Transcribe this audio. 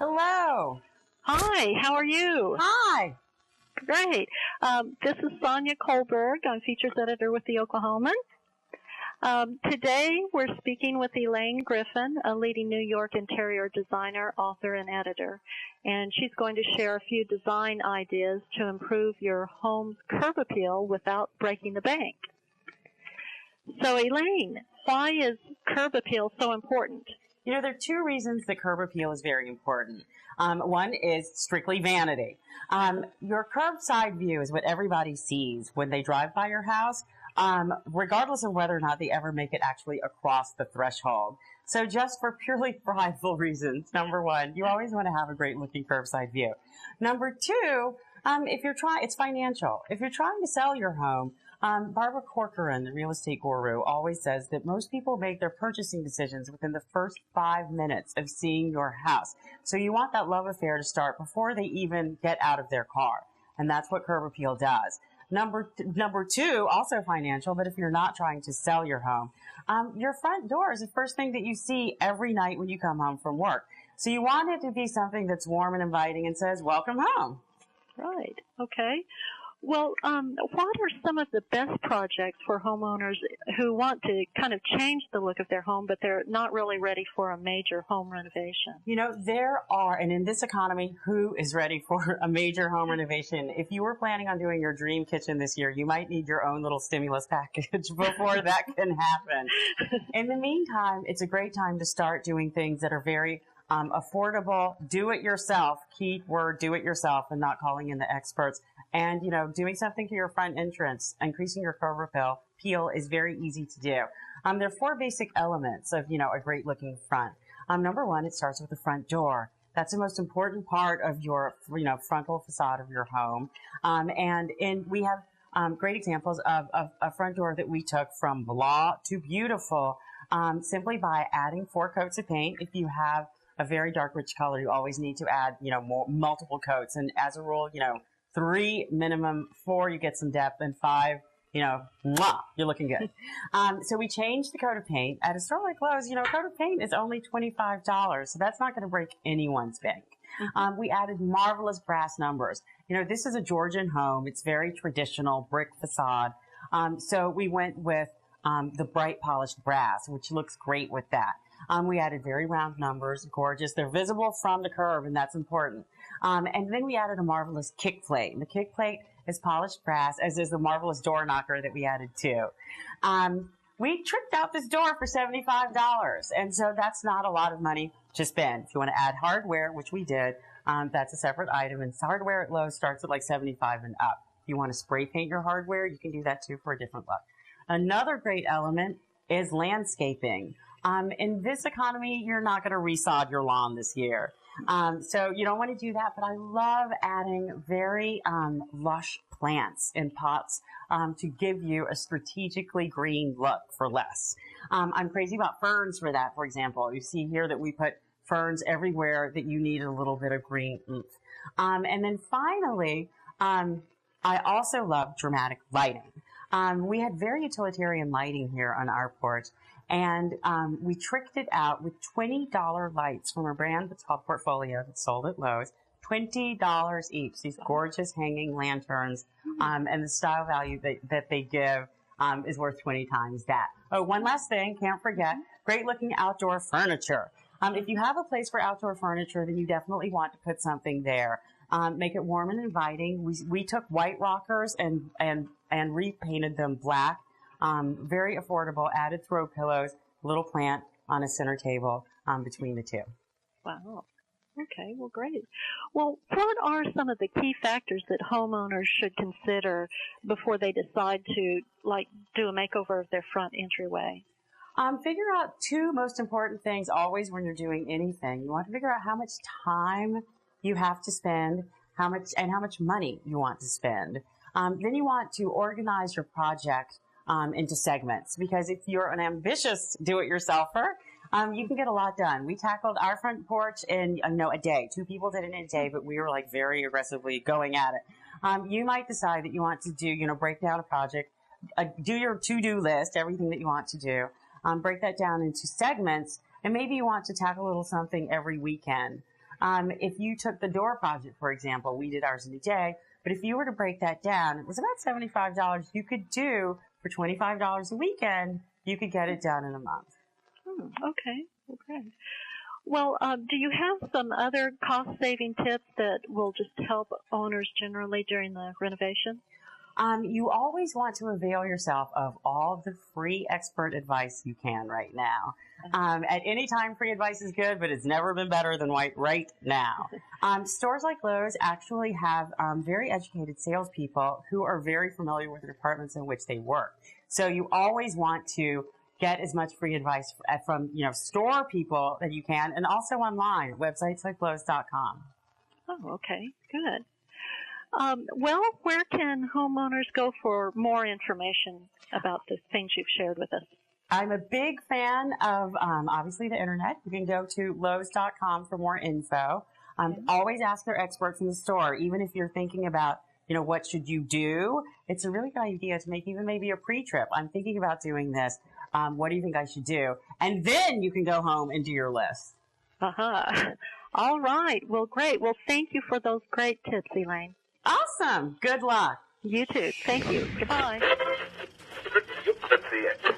Hello. Hi, how are you? Hi. Great. This is Sonya Colberg. I'm features editor with the Oklahoman. Today we're speaking with Elaine Griffin, a leading New York interior designer, author, and editor. And she's going to share a few design ideas to improve your home's curb appeal without breaking the bank. So Elaine, why is curb appeal so important? You know, there are two reasons that curb appeal is very important. One is strictly vanity. Your curbside view is what everybody sees when they drive by your house, regardless of whether or not they ever make it actually across the threshold. So just for purely prideful reasons, number one, you always want to have a great looking curbside view. Number two, it's financial. If you're trying to sell your home, Barbara Corcoran, the real estate guru, always says that most people make their purchasing decisions within the first 5 minutes of seeing your house. So you want that love affair to start before they even get out of their car. And that's what curb appeal does. Number two, also financial, but if you're not trying to sell your home, your front door is the first thing that you see every night when you come home from work. So you want it to be something that's warm and inviting and says, welcome home. Right. Okay. Well, what are some of the best projects for homeowners who want to kind of change the look of their home, but they're not really ready for a major home renovation? You know, there are, and in this economy, who is ready for a major home renovation? If you were planning on doing your dream kitchen this year, you might need your own little stimulus package before that can happen. In the meantime, it's a great time to start doing things that are very affordable, do it yourself, key word, do it yourself, and not calling in the experts. And, you know, doing something to your front entrance, increasing your curb appeal is very easy to do. There are four basic elements of, you know, a great looking front. Number one, it starts with the front door. That's the most important part of your, you know, frontal facade of your home. We have great examples of a front door that we took from blah to beautiful, simply by adding 4 coats of paint. If you have a very dark, rich color, you always need to add, you know, multiple coats. And as a rule, you know, 3 minimum, 4 you get some depth, and 5, you know, you're looking good. So we changed the coat of paint. At a store like Lowe's, you know, a coat of paint is only $25, so that's not going to break anyone's bank. We added marvelous brass numbers. You know, this is a Georgian home. It's very traditional, brick facade. So we went with the bright polished brass, which looks great with that. We added very round numbers, gorgeous. They're visible from the curb, and that's important. And then we added a marvelous kick plate. And the kick plate is polished brass, as is the marvelous door knocker that we added too. We tricked out this door for $75, and so that's not a lot of money to spend. If you want to add hardware, which we did, that's a separate item, and hardware at Lowe's starts at like $75 and up. If you want to spray paint your hardware, you can do that too for a different look. Another great element is landscaping. In this economy, you're not going to resod your lawn this year. So you don't want to do that, but I love adding very lush plants in pots to give you a strategically green look for less. I'm crazy about ferns for that, for example. You see here that we put ferns everywhere that you need a little bit of green oomph. And then finally, I also love dramatic lighting. We had very utilitarian lighting here on our porch, and we tricked it out with $20 lights from a brand that's called Portfolio that's sold at Lowe's. $20 each, these gorgeous hanging lanterns, and the style value that they give is worth 20 times that. Oh, one last thing, can't forget, great looking outdoor furniture. If you have a place for outdoor furniture, then you definitely want to put something there. Make it warm and inviting. We took white rockers and repainted them black. Very affordable, added throw pillows, little plant on a center table between the two. Wow. Okay, well, great. Well, what are some of the key factors that homeowners should consider before they decide to, like, do a makeover of their front entryway? Figure out 2 most important things always when you're doing anything. You want to figure out how much time you have to spend, how much money you want to spend. Then you want to organize your project into segments, because if you're an ambitious do-it-yourselfer, you can get a lot done. We tackled our front porch in, a day. 2 people did it in a day, but we were like very aggressively going at it. You might decide that you want to do, break down a project, do your to-do list, everything that you want to do, break that down into segments, and maybe you want to tackle a little something every weekend. If you took the door project, for example, we did ours in a day, but if you were to break that down, it was about $75 you could do for $25 a weekend. You could get it done in a month. Okay. Well, do you have some other cost-saving tips that will just help owners generally during the renovation? You always want to avail yourself of all the free expert advice you can right now. At any time, free advice is good, but it's never been better than right now. Stores like Lowe's actually have very educated salespeople who are very familiar with the departments in which they work. So you always want to get as much free advice from, store people that you can, and also online at websites like Lowe's.com. Oh, okay, good. Well, where can homeowners go for more information about the things you've shared with us? I'm a big fan of, obviously, the internet. You can go to Lowe's.com for more info. Always ask their experts in the store, even if you're thinking about, what should you do? It's a really good idea to make even maybe a pre-trip. I'm thinking about doing this. What do you think I should do? And then you can go home and do your list. All right. Well, great. Well, thank you for those great tips, Elaine. Awesome. Good luck. You too. Thank you. Goodbye. Let's see it.